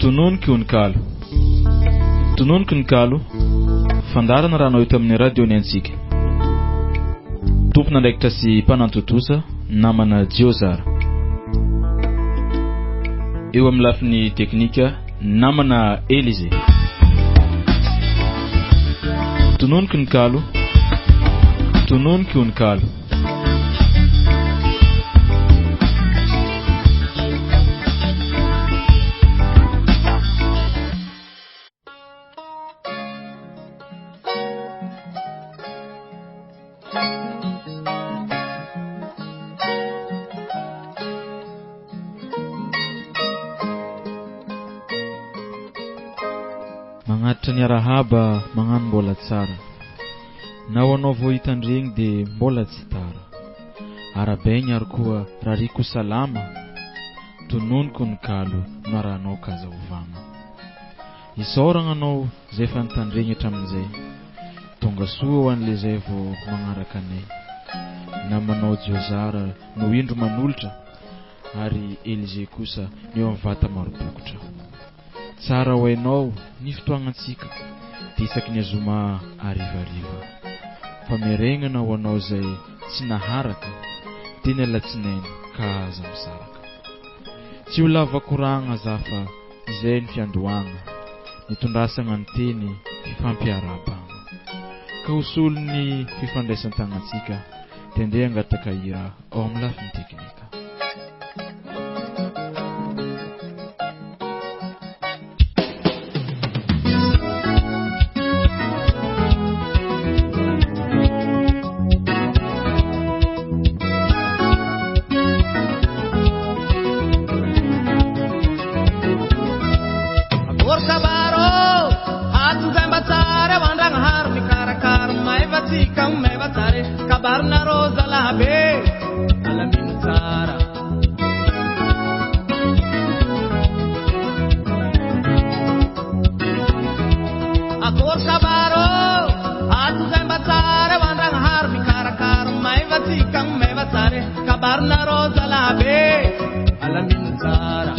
Tononiko ny Kalo. Tononiko ny Kalo. Fandaharana raha anao ito amin'ny radio ny antsika. Tompona ndraikitra sy mpanantotosa namana Djio zara. Eo amin'ny lafiny teknika namana Elize. Tononiko ny Kalo. Tononiko ny Kalo. Magnatitra ny arahaba magnano mbola tsara. Na ho anao vao hitandregny dia mbola tsy tara. Arabaigny ary koa rariko salama. Tononiko ny Kalo narahanao kaza ovama. Isaoragna anao zay fa nitandregny hatramin'izay. Tonga soa ho an'le zay vao magnaraka anay. Namanao Djio zara no indro manolotra. Ary Elize kosa ny eo amin'ny vata marobokotra. Tsara ho hainao ny fotoagnatsika dia isaky ny azoma arivariva. Fameregnana ho anao zay tsy naharaka dia ny alatsinainy ka aza misaraka. Tsy ho lava koragna zafa izay ny fiandohagna, nitondrasana ny teny fifampiarabana. Ka hosolo ny fifandraisan-tagnatsika dia andeha hangataka hira ao amin'ny lafiny teknika. Kabarna rosa la be alla minutara Akor kabaro atu zambatare wandrang har mi karakar mai vatikang mai vatare kabarna rosa la be alla minutara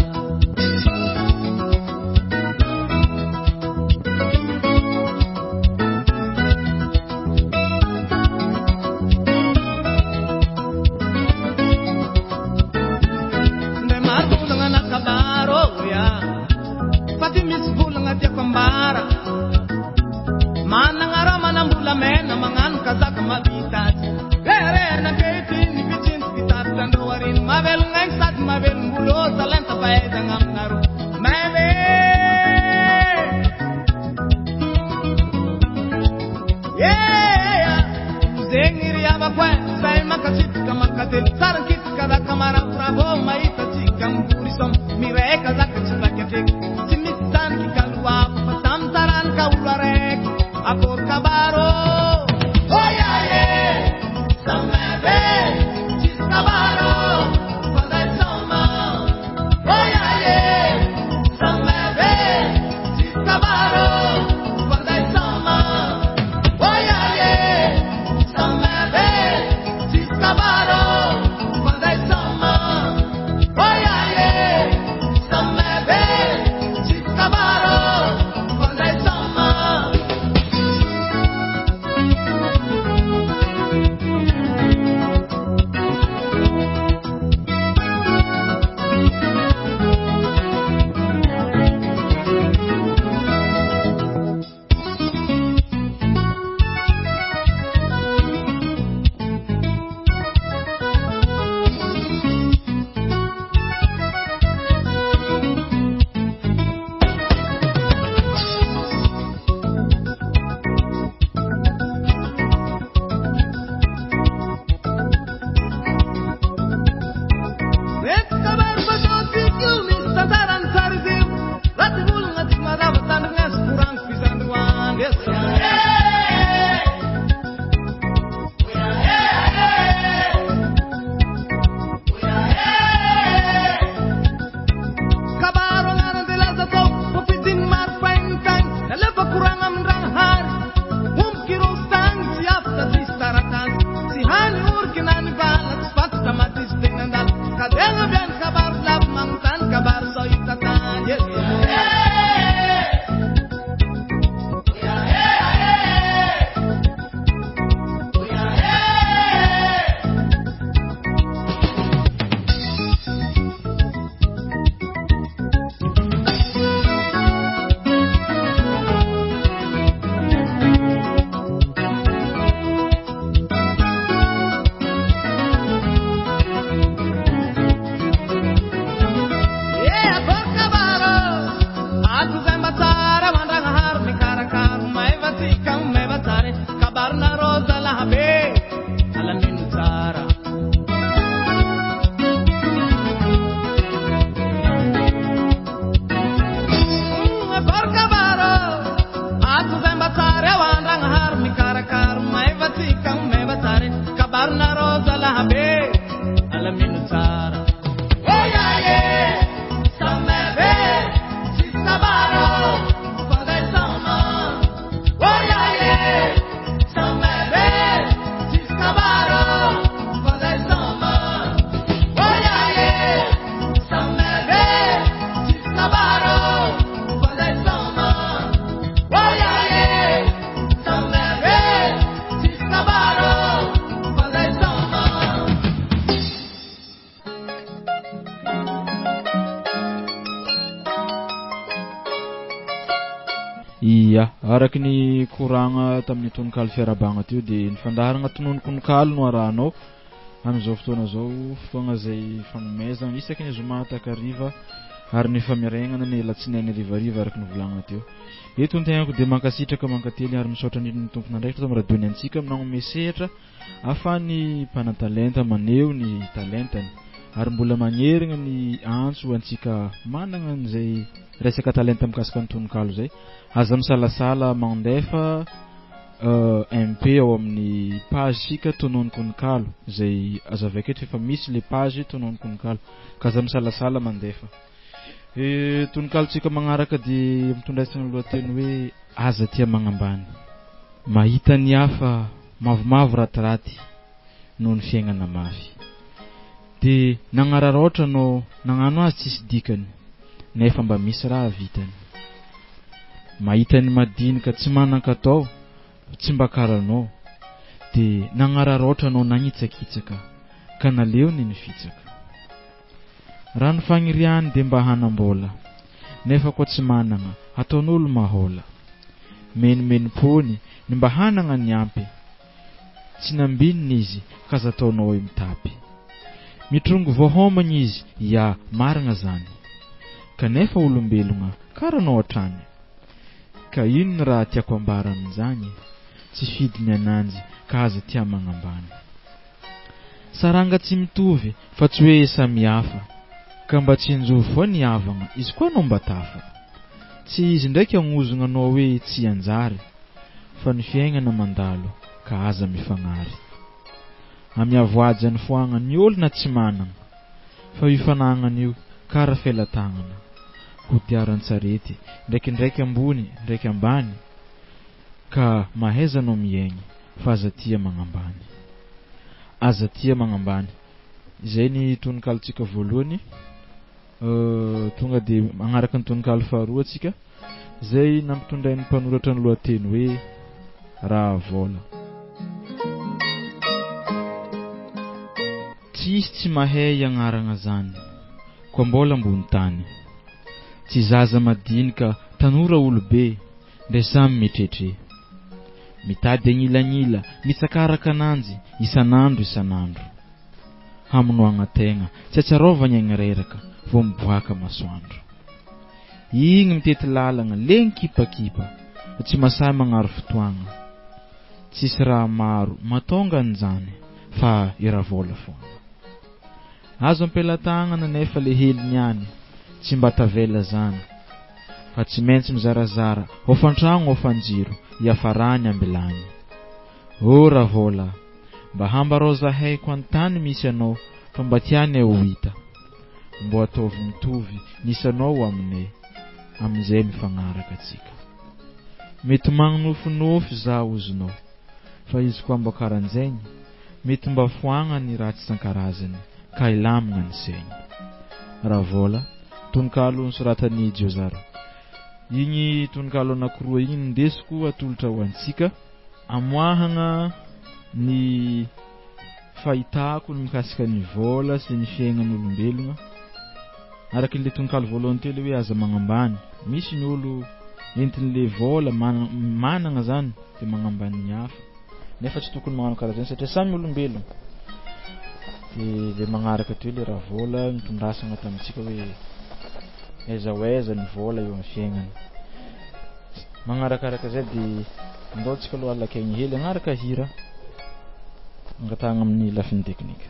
Oh yeah, yeah. Iya, araky ny koragna tamin'ny tononkalo fiarabagna teo dia ny fandaharana Tononiko ny Kalo no arahanao amin'izao fotoana zao, fotoana zay fanomezana isaky ny zoma takariva ary ny famirainana ny latsinainy rivariva araky ny volagna teo. Eto ny tegnako dia mankasitraka mankately ary misaotra ny tompon'andraikitra tamin'ny radiony antsika manome sehatra ahafahan'ny mpanantalenta maneho ny talentany ary mbola magnerigna ny antso antsika manana an'izay resaka talenta mikasika ny tononkalo zay. Aza misalasala mandefa MP ao amin'ny page sika Tononiko ny Kalo zay aza vaketra efa misy le page Tononiko ny Kalo ka aza misalasala mandefa. Tononkalo tsika magnaraka dia mitondraisana lohateny hoe aza tia magnambany. Mahita ny hafa mavomavo ratiraty noho ny fiainana mafy. Dia nagnararotra no nagnano azy tsisy dikany nefa mba misy raha vitany. Mahita ny madinika tsy manan-katao tsy mba karanao dia nagnararotra no nagnitsakitsaka ka naleony ny fitsaka. Raha ny fagniriany dia mba hanambola nefa koa tsy manana ataon'olo mahola. Menimenipony ny mba hanana ny ampy tsy nambininy izy ka aza ataonao hoe mitapy. Mitrongo voahomana izy ya marina zany kanefa olombelona karanao hatrany. Ka ino ny raha tiako ambara amin'izany tsy fidiny ananjy ka aza tia magnambany. Saranga tsy mitovy fa tsy hoe samihafa ka mba tsy injovy foa ny havagna izy koa no mba tafa. Tsy izy ndraiky agnozona anao hoe tsy anjary fa ny fiainana mandalo ka aza mifagnary. Amiavoaja ny foagna ny olona tsy manana fa io fanagnana io kara felatagnana. Kodiaran-tsarety ndraikindraiky ambony ndraiky ambany ka mahaiza no miaigny fa aza tia magnambany. Aza tia magnambany. Izay ny tononkalotsika voalohany. Tonga dia magnaraka ny tononkalo faharoa tsika zay nampitondray ny mpanoratra ny lohateny hoe raha vola. Tsisy tsy mahay agnarana zany koa mbola ambony tany. Tsy zaza madinika tanora olobe ndre samy mitretre. Mitady agnilagnyila mitsakaraka ananjy isanandro. Hamonoagna tegna tsy atsarovagny agny reraka vao miboaka masoandro. Igny mitety lalagna legny kipakipa tsy masahy magnaro fotoagna. Tsisy raha maro matonga an'izany fa iravola foana. Azo ampelatagnana nefa le heliny any tsy mba tavela zany fa tsy maintsy mizarazara ofantragno ofanjiro iafarany ambelany. O ravola mba hambarao zahaiko an-tany misy anao fa mba tiany ao hita. Mbo ataovy mitovy nisy anao aminay amin'izay mifagnaraka atsika. Mety magnofinofy za ozonao fa izy koa mba karan'izay mety mba foagna ny raha tsy san-karazany ka ilamagna ny saigny. Ravola tononkalo nosoratan'ny Djio. Igny tononkalo anankiroa igny ndesiko atolotra ho antsika amoahagna ny fahitako ny mikasika ny vola sy ny fiaignan'olombelona. Araky le tononkalo voalohany teo le hoe aza magnambany. Misy ny olo entin'le vola manana zany dia magnambany ny hafa nefa tsy tokony magnano karaha zany satria samy olombelona. Dia le magnaraka teo le raha vola nitondrasana tamintsika hoe aiza ho aiza ny vola eo amin'ny fiaignana. Magnarakaraka zay dia andaotsika aloha alak'aigny hely agnaraka hira angatahagna amin'ny lafiny teknika.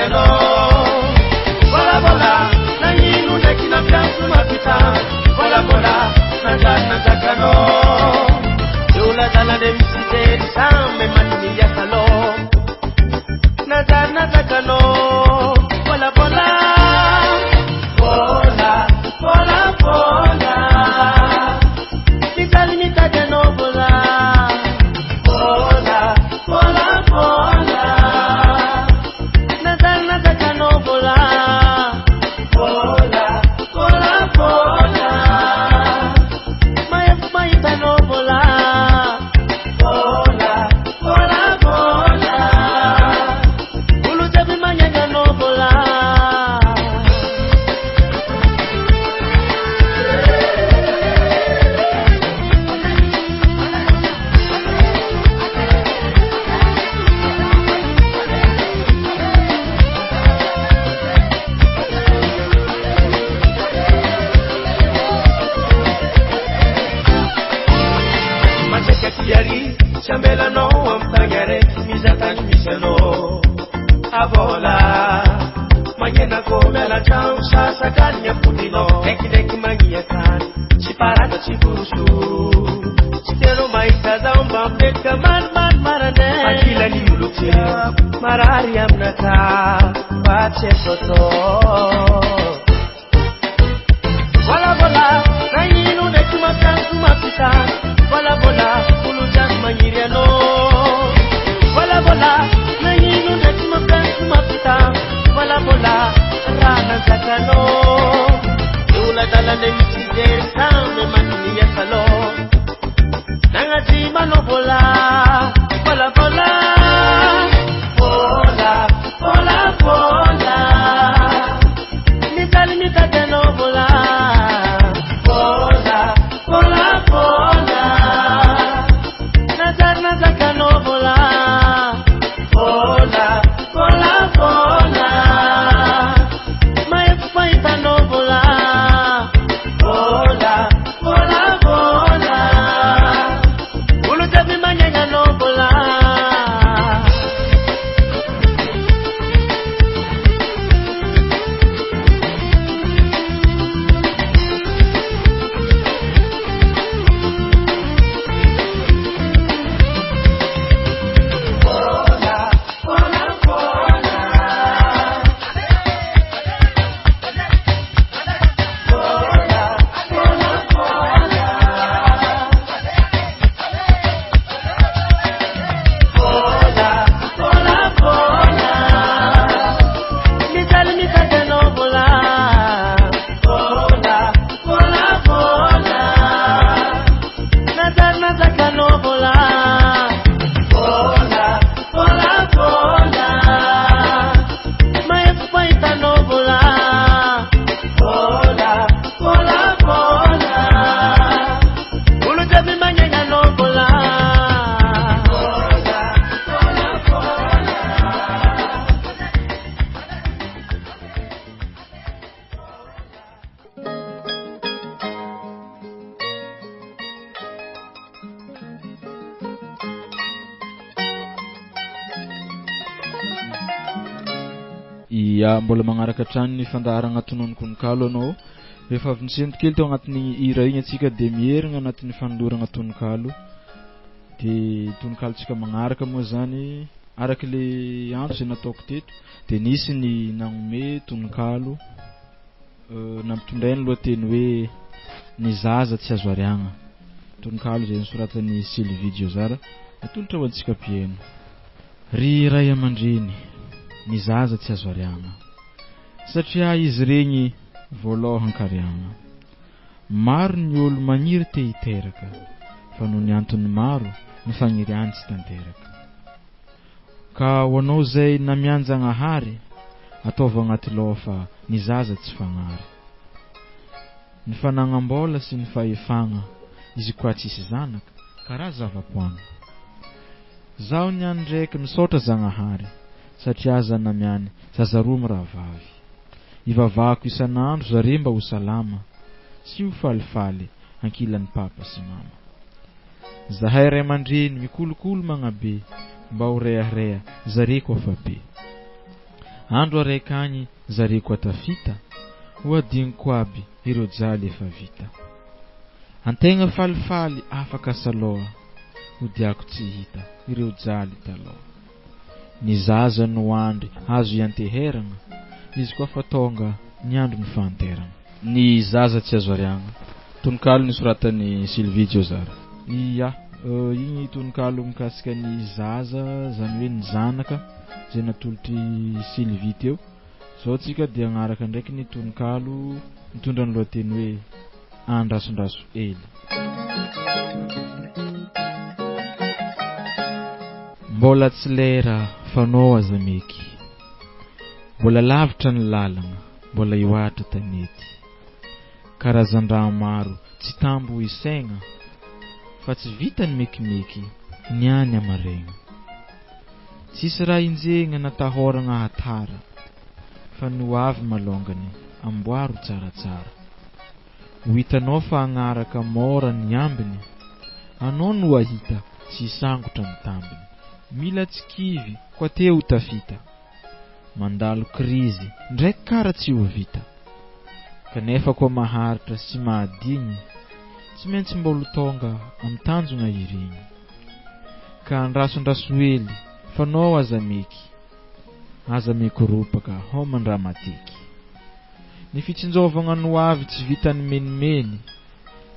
no. Bola bola, na yinu na kina piansu mapita. Bola bola, na jana zakano. Yula dala de visite di sambe matini ya salo. Na jana zakano. Bola bola, bola bola bola. Mitali mitaje no bola. Bola bola bola. Na jana zakano bola. Bola bola bola. Maya maya no bola. Bola bola bola. Ulu jabi manya no bola. Yari, chambela no amtangare, mizatani misano. Abola, manyena komela chau sasa kanya putino. Deki deki mangia kan, chiparada chiburusu. Chitero maita za umbambeka man marane. Akila ni uluti, marari amnata, bache soto. Bola bola, na yinu deki makansu mapita. Bola bola, ulu jan manyiriano. Bola bola, na yinu deki makansu mapita. Bola bola, rana zakano. Yula dala de misije sambe matini ya salo. Nangati mano bola. Bola bola, bola bola bola. Mitali mitate no bola. Bola bola bola. Nazar zakano bola. Bola bola bola. Maya paita no bola. Bola bola bola. Ulu jabi manyanya no bola. Ya mbola magnaraka trano ny fandaharana Tononiko ny Kalo anao. Rehefa avy nisento kely teo agnatin'ny hira igny atsika de mierigna agnatin'ny fanolorana Tononkalo. De Tononkalo tsika magnaraka moa zany araka le andro zay nataoko teto de nisy ny nagnome Tononkalo nampitondray ny lohateny hoe ny zaza tsy azo ariagna. Tononkalo zay nosoratan'ny Djio zara atolotra ho antsika pieno. Ry ray aman-dreny, ny zaza tsy azo ariagna satria izy regny voalohan-kariagna. Maro ny olo magniry te hiteraka fa noho ny antony maro ny fagniriany tsy tanteraka. Ka ho anao zay namianjagnahary ataova agnaty loha fa ny zaza tsy fagnary. Ny fanagnam-bola sy ny fahefagna izy koa tsisy zanaka karaha zava-poagna. Zaho niany ndraiky misaotra zagnahary satria aza namiany zazaroa mirahavavy. Ivavahako isan'andro zare mba ho salama sy ho falifaly ankilan'ny papa sy mama. Zahay ray aman-dreny mikolokolo magnabe mba ho rehareha zare koa fa be. Andro araiky agny zareko atafita, ho adigniko aby ireo jaly efa vita. Antegna falifaly afaka saloha, ho diako tsy hita ireo jaly taloha. Ny zaza no andry azo ianteheragna, izy koa fa tonga ny andro ny fanteragna. Ny zaza tsy azo ariagna. Tonokalo nisoratany Sylvie Djio zara. Iya, igny tonokalo mikasika ny zaza, zany hoe ny zanaka zay natolotry Sylvie teo. Zao tsika dia agnaraka ndraiky ny tonokalo mitondra ny lohateny hoe Andrasondraso Ely. Mbola tsy lera fanao aza meky, mbola lavitra ny lalagna, mbola iwatra tanety. Karazan-draha maro tsy tambo isaigna, fa tsy vita ny mekimeky niany amaregna. Tsisy raha injegna natahoragna hatara, fa no avy malongany amboaro tsaratsara. Ho hitanao fa agnaraka mora ny ambiny, anao no ahita tsy sangotra ny tambiny. Mila tsy kivy koa teo tafita, mandalo krizy ndraiky kara tsy ho vita. Kanefa koa maharitra sy mahadigny, tsy maintsy mbolo tonga amtanjona irigny. Ka andrasondraso hely fanao aza meky ropaka homandra matiky. Ny fitsinjovagna no avy tsy vita ny menimeny,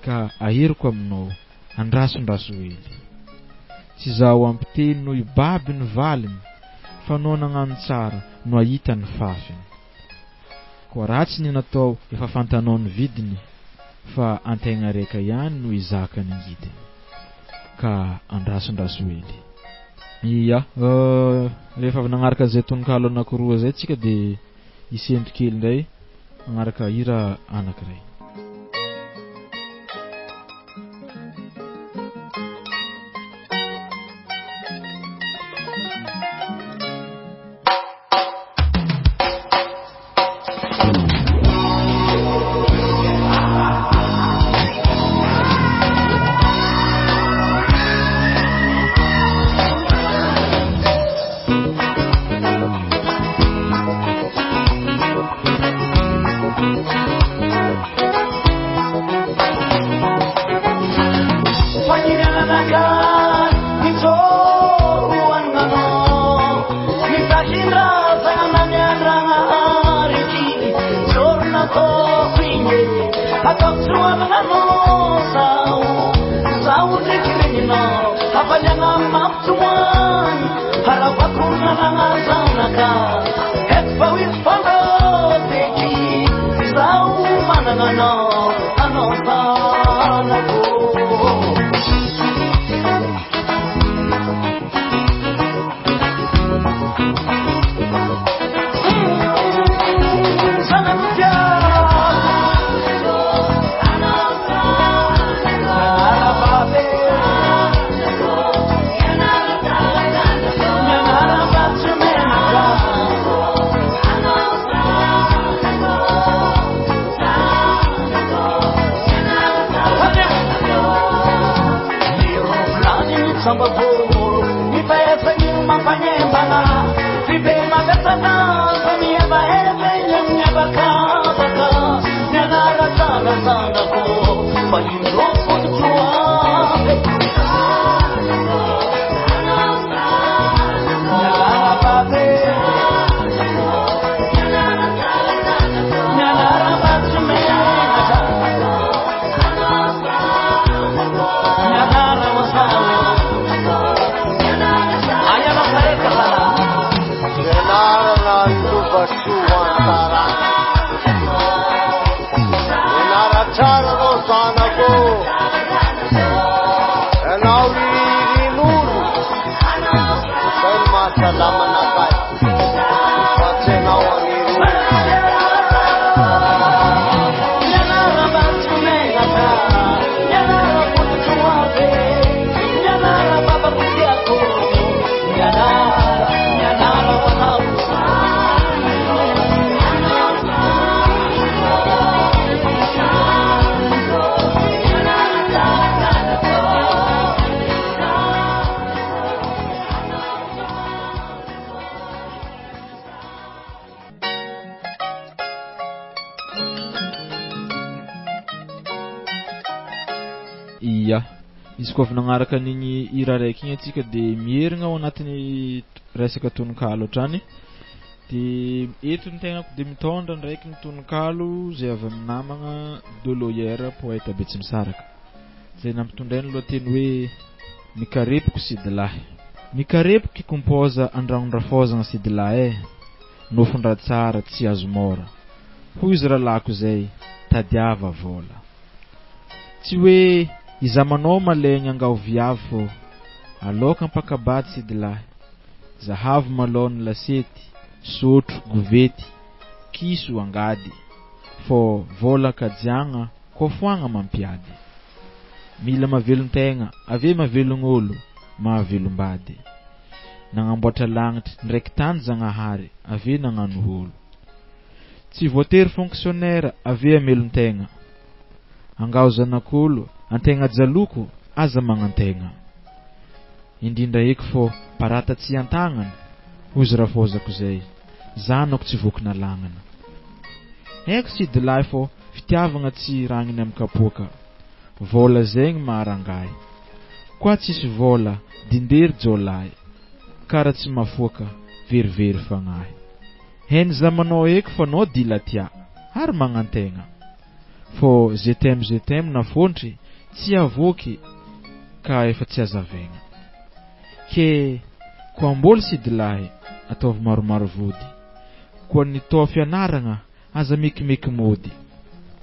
ka ahiriko aminao andrasondraso hely. Tsy zaho ampiteny no ibaby ny valiny, fanao nagnano tsara no ahita ny fafiny. Koa ratsy ny natao efa fantanao ny vidiny, fa antegna reka ihany no izaka ny ngidiny. Ka andrasondraso hely. Iya, rehefa avy nagnaraka zay tonokalo anakoroa zay tsika de isendrikely ndray nagnaraka hira anankiray. Ia, izy koa avy nagnaraka an'igny hira raiky igny atsika de mierigna ao anatin'ny resaka tononkalo ohatrany. De eto ny tegnako de mitondra ndraiky ny tononkalo zay avy amin'ny namagna Doloyera poeta Betsimisaraka. Zay nampitondrainy lohateny hoe mikarepoky sidilahy. Mikarepoky kompoza andragnondrafôzagna sidilahy nofondra tsara tsy azo mora. Hoy izy rahalako zay tadiava vola. Tsy hoe izamanao malegny angao viavy fô aloka ampakabady sidilahy. Zahavo malôny lasety, sotro, govety, kiso angady. Fô vola kajiagna kofoagna mampiady. Mila mavelon-tegna, ave mavelon'olo, mahavelombady. Nagnamboatra lagnitry ndraiky tany Zagnahary, ave nagnano olo. Tsy voatery fonctionnaire, ave amelon-tegna. Angao zanak'olo, antegna jaloko, aza magnantegna. Indrindra eky fô parata tsy antagnana, hozy rafôzako zay, zanako tsy vokina lagnana. Eko sidilahy fô fitiavagna tsy ragniny amin'ny kapoaka. Vola zegny maharangay. Kwa tsisy vola, dindery jolahy. Kara tsy mafoaka, verivery fagnahy. Heny zamanao eky fa nao dila tia, ary magnantegna. Fô je t'aime na fontry, tsy avoky, ka efa tsy azavegna. Ke, koa mboly sidilahy, ataovy maromaro vody. Koa nitao fianaragna, aza mekimeky mody.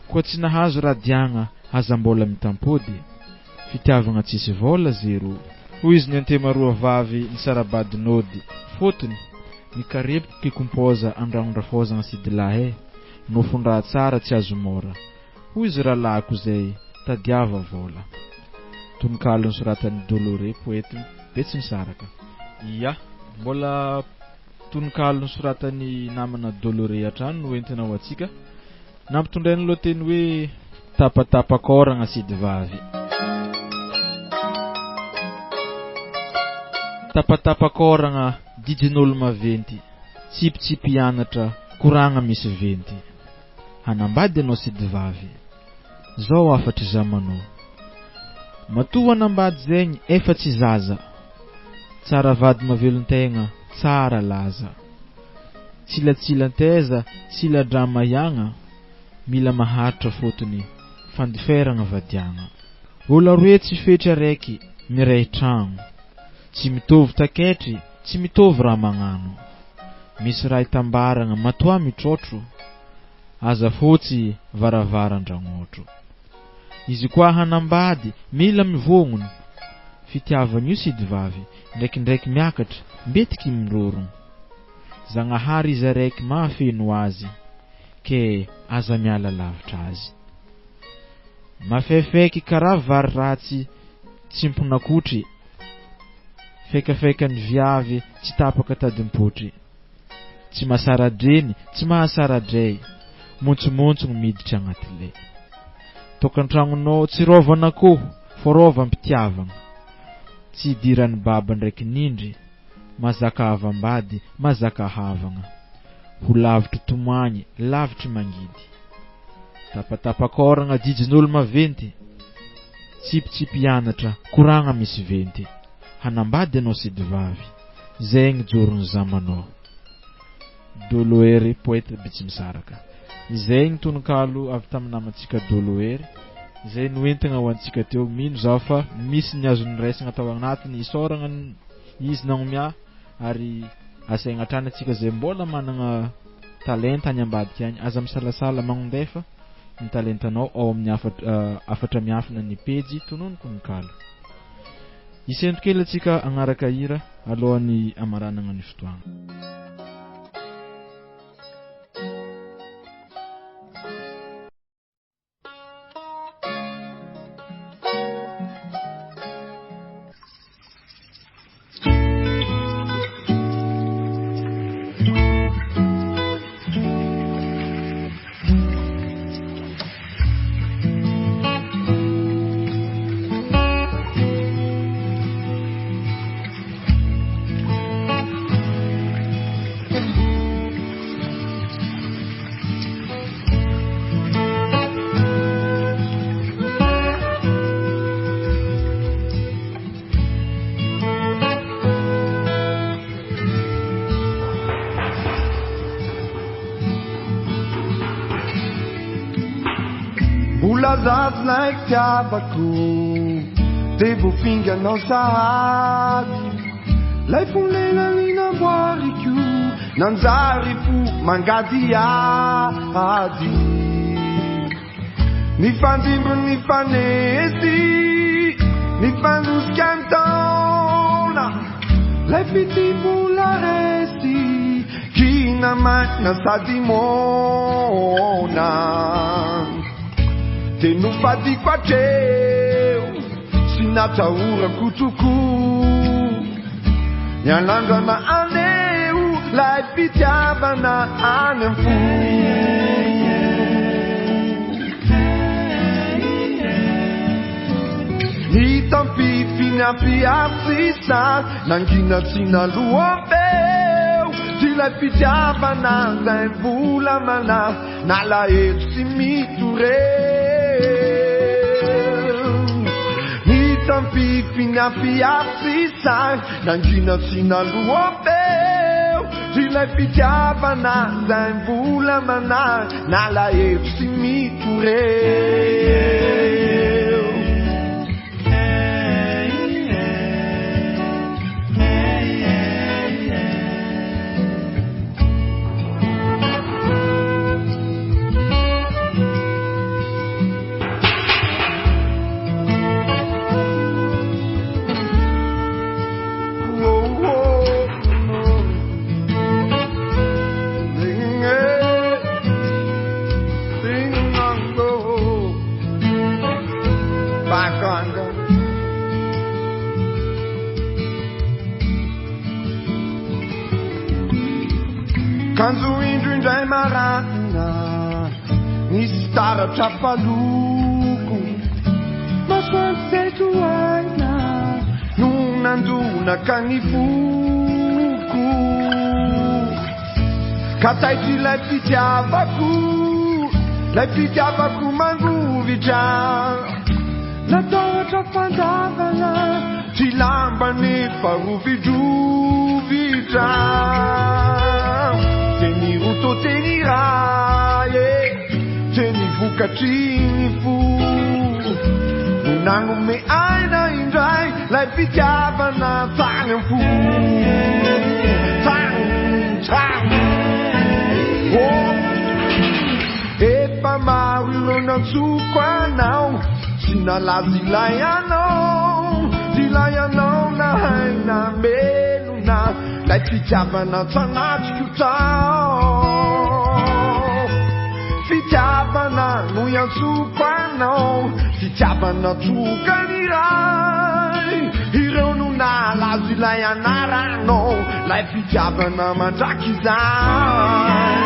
Koa tsy nahazo radiagna, aza mbola mitampody. Fitiavagna tsisy vola zero. Hoy izy ny antemaroa vavy ny sarabadinody. Fotony, mikarepoky kompoza andragnondrafôzagna sidilahy nofondra tsara tsy azo mora. Hoy izy rahalako zay tadiava vola. Tononkalo nosoratan'ny Dolore poety Betsimisaraka. Ia, mbola tononkalo nosoratan'ny namana Dolore hatrany no entina ho atsika. Nampitondrainy lohateny hoe tapatapakôragna sidivavy. Tapatapakôragna didin'olo maventy, tsipitsipy hianatra koragna misy venty. Hanambady anao sidivavy, zao afatry zamanao. Matoa hanambady zegny efa tsy zaza, tsara vady mavelon-tegna, tsara laza. Tsilatsilanteza, tsiladrama iagna, mila maharitra fotony, fandiferagna vadiagna. Olo roe tsy fetry araiky, miray tragno. Tsy mitovy taketry, tsy mitovy raha magnano. Misy raha itambaragna, matoa mitrotro, aza fotsy varavaran-dragnotro. Izy koa hanambady, mila mivognony. Fitiavagna io sidivavy, ndraikindraiky miakatra, mbetiky mirorogno. Zagnahary izy araiky mahafeno azy, ke aza miala lavitra azy. Mafeifaiky karaha vary ratsy, tsy mponakotry. Fekafekany viavy, tsy tapaka tadimpotry. Tsy mahasaradreny, tsy mahasaradray. Montsomontsogno miditra agnaty le. Tokantragnonao tsy rôvana akoho, fô rôva mpitiavagna. Tsy idiran'ny baba ndraiky nindry, mazaka avambady, mazaka havagna. Ho lavitry tomoagny, lavitry mangidy. Tapatapakôragna didin'olo maventy, tsipitsipy hianatra, koragna misy venty. Hanambady anao sidivavy, zegny jorony zamanao. Doloery poeta Betsimisaraka. Izay ny tononkalo avy tamin'ny namantsika Doloery. Izay noentigna ho antsika teo. Mino zao fa misy ny azony raisagna tao agnatiny, isoragna izy nagnomia ary asaigna hatrany atsika zay mbola managna talenta any ambadika any. Aza misalasala magnondefa ny talentanao ao amin'ny afatra miafina ny pejy Tononiko ny Kalo. Isento kely atsika agnaraka hira alohan'ny amaranagna ny fotoagna. Like tiavako de vofinganao sahady lay fonelany namboariko nanjary fo mangady ady ny fandimbo ny fanesy ny fandosika ny taona lay fitibola resy kina maina sady mona de no fadiko atreo sy natahorako toko nialandrana aneo lay fitiavana any am fo hitampifinyafiafsisa nangina tsy naloambeo ty lay fitiavana zay volamana nalaelo sy mitoreo hitampifinyafiafsisa nangina tsy naloambeo ty lay fitiavana zay volamana nalaelo sy mitoreo kanzo indro indray marana nisy taratra faloko masoandro teto aina no nandonaka ny foko ka taitry lay fitiavako mangovitra natahotra fandavana ty lamba nefa rovidrovitra teny roto teny raye teny vokatriny fo no nanome aina indray lay fitiavana tany am fo efa maro ireo nantsoko anao sy nalazy ilay anao nahaina melona lay fitiavana tsanatriko tao fitiavana no iantsoko anao fitiavana tokaniray ireo no nalazo ilay anaranao lay fitiavana mandraky izay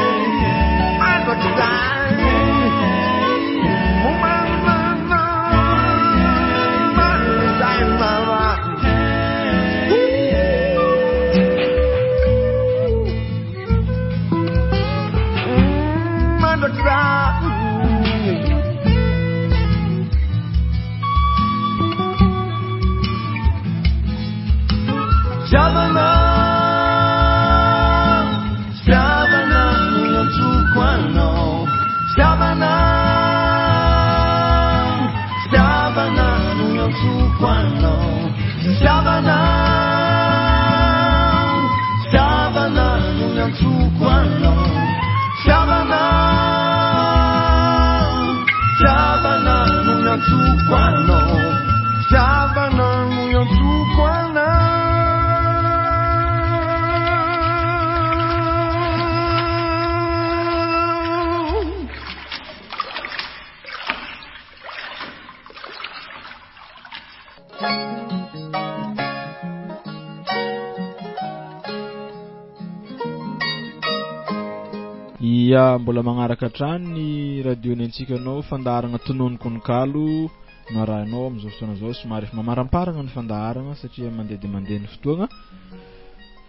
ia mbola magnaraka hatrany ny radiony antsikanao fandaharana Tononiko ny Kalo no arahanao amin'izao fotoana zao somary efa mamaramparana ny fandaharana satria mandeha dia mandeha ny fotoagna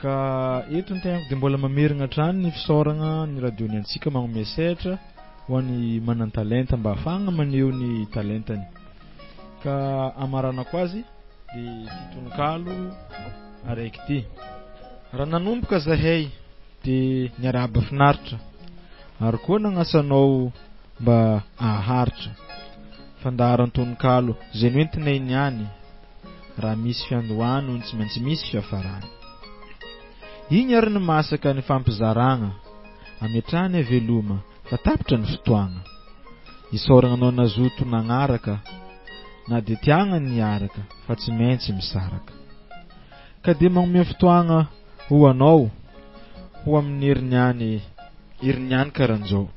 ka eto ny tegnako dia mbola mamerigna hatrany ny fisaoragna ny radiony antsika magnome sehatra ho an'ny manan-talenta mba ahafahagna maneho ny talentany ka amaranako azy dia Tononiko Kalo araiky ty raha nanomboka zahay dia niarahaba finaritra ary koa nagnasanao mba aharitra fandaharan Tononiko zay noentina niany raha misy fiandohano tsy maintsy misy fiafarany. Igny ary ny masaka ny fampizaragna ametrahany veloma fa tapitra ny fotoagna. Isoragna anao nazoto nagnaraka na de tiagna niaraka fa tsy maintsy misaraka. Ka de magnome fotoagna ho anao ho amin'ny herinany karanjao.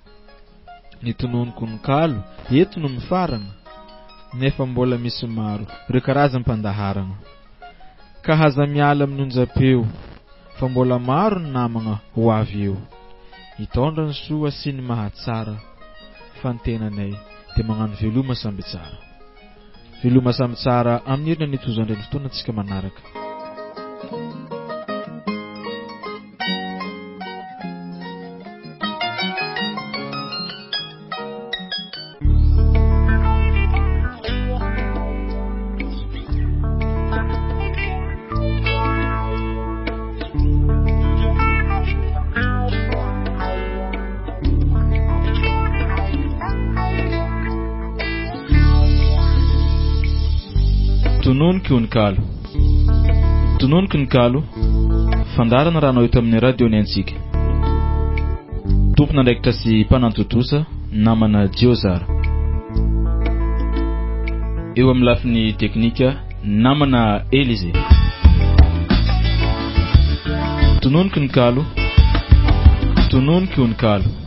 Ny tononiko ny Kalo eto no mifarana nefa mbola misy maro ireo karazam-pandaharana. Ka haza miala amin'ny onjam-peo fa mbola maro ny namagna ho avy eo. Hitondra ny soa sy ny mahatsara fa ny tenanay de magnano veloma samby tsara. Veloma samby tsara amin'ny herinany tozandray ny fotoana antsika manaraka. Tononiko ny Kalo fandarana raha anao eto amin'ny radio ny antsika. Tompona ndraikitra sy mpanantotosa namana Djio zara. Eo amin'ny lafiny teknika namana Elize. Tononiko ny Kalo